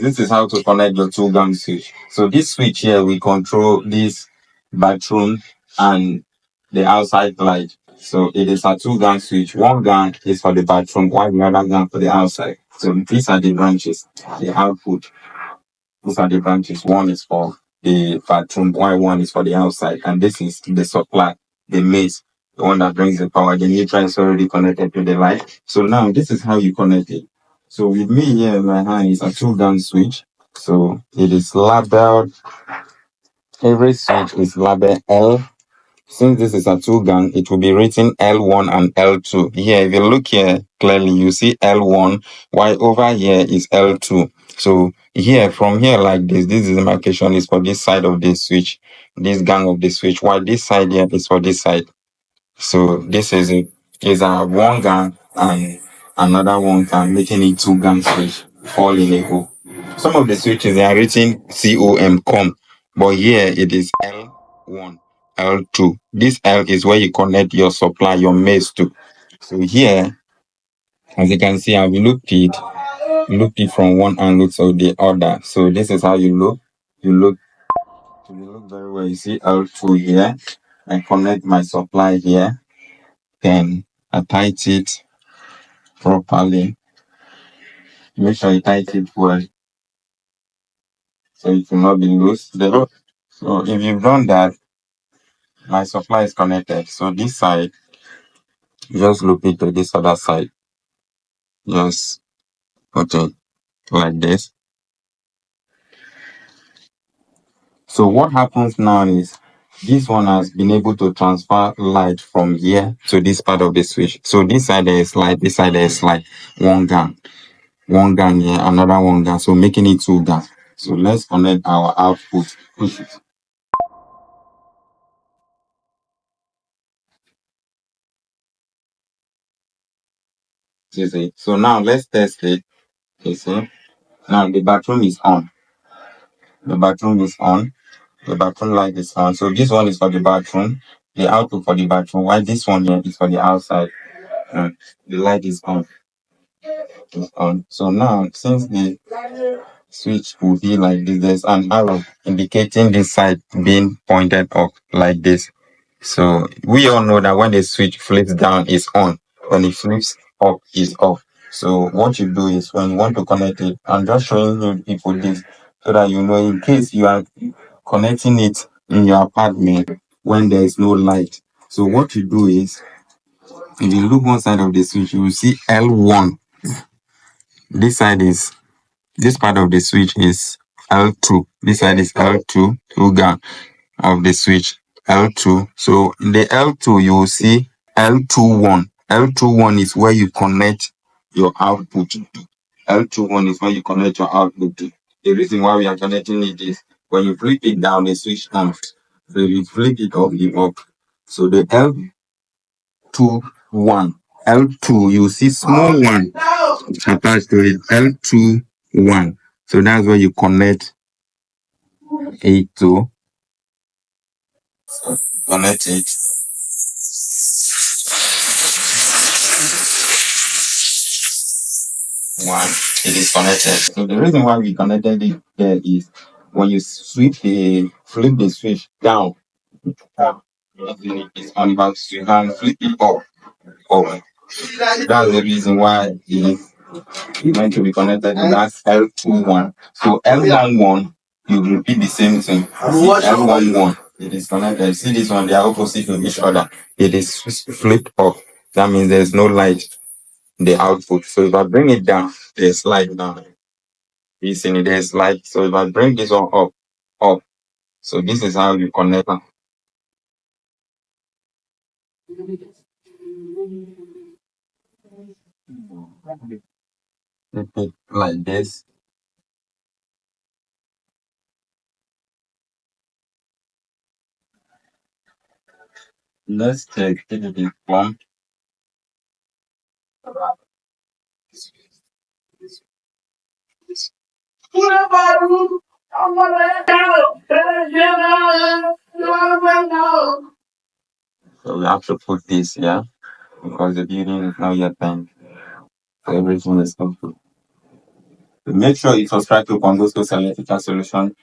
This is how to connect the two gang switch. So this switch here we control this bathroom and the outside light. So it is a two gang switch. One gang is for the bathroom, while the other gang for the outside. So these are the branches, the output. These are the branches. One is for the bathroom, while one is for the outside. And this is the supply, the mains, the one that brings the power. The neutral is already connected to the light. So now this is how you connect it. So with me here in my hand is a two gang switch. So it is labeled, every switch is labeled L. Since this is a two gang, it will be written L1 and L2. Here, if you look here clearly, you see L1, while over here is L2. So here, from here like this is the marcation is for this side of the switch, this gang of the switch, while this side here is for this side. So this is it. Is a one gang and another one gang, making it two gang switch, all in a hole. Some of the switches they are written COM, but here it is L1, L2. This L is where you connect your supply, your mains to. So here, as you can see, I've looked it from one angle to the other. So this is how you look. You look very well. You see L2 here. I connect my supply here. Then I tight it properly. Make sure you tight it well so it will not be loose. So if you've done that, my supply is connected. So this side, just loop it to this other side. Just put it like this. So what happens now is this one has been able to transfer light from here to this part of the switch. So this side there is light, this side there is light. One gang here, another one gang. So making it two gang. So let's connect our output. Push it. You see? So now let's test it. You see? Now the bathroom is on. The bathroom is on. The bathroom light is on. So this one is for the bathroom. The output for the bathroom. While this one here is for the outside. The light is on. It's on. So now since the switch will be like this, there's an arrow indicating this side being pointed up like this. So we all know that when the switch flips down is on, when it flips up is off. So what you do is when you want to connect it, I'm just showing you people this so that you know in case you are connecting it in your apartment when there is no light. So what you do is if you look one side of the switch, you will see L1. This part of the switch is L2. This side is L2, two gang of the switch L2. So in the L2, you will see L21. L21 is where you connect your output to. L21 is where you connect your output to. The reason why we are connecting it is when you flip it down, the switch on. So if you flip it up, give up. So the L21, L2, you see small one attached to it, L21. So that's where you connect it to. Connect it. One, it is connected. So the reason why we connected it there is when you flip the switch down, it's on, but you can flip it up. Up. That's the reason why it is meant to be connected. That's L21. So L11, you repeat the same thing. L11, it is connected. See this one, they are opposite of each other. It is flipped up. That means there's no light in the output. So if I bring it down, there's light down. You see, there's light. So if I bring this one up. So this is how you connect. Repeat like this. Let's check if it is plumb. So we have to put this here because the building is not yet painted. So everything is complete. Make sure you subscribe to Congo's Electrical Solution.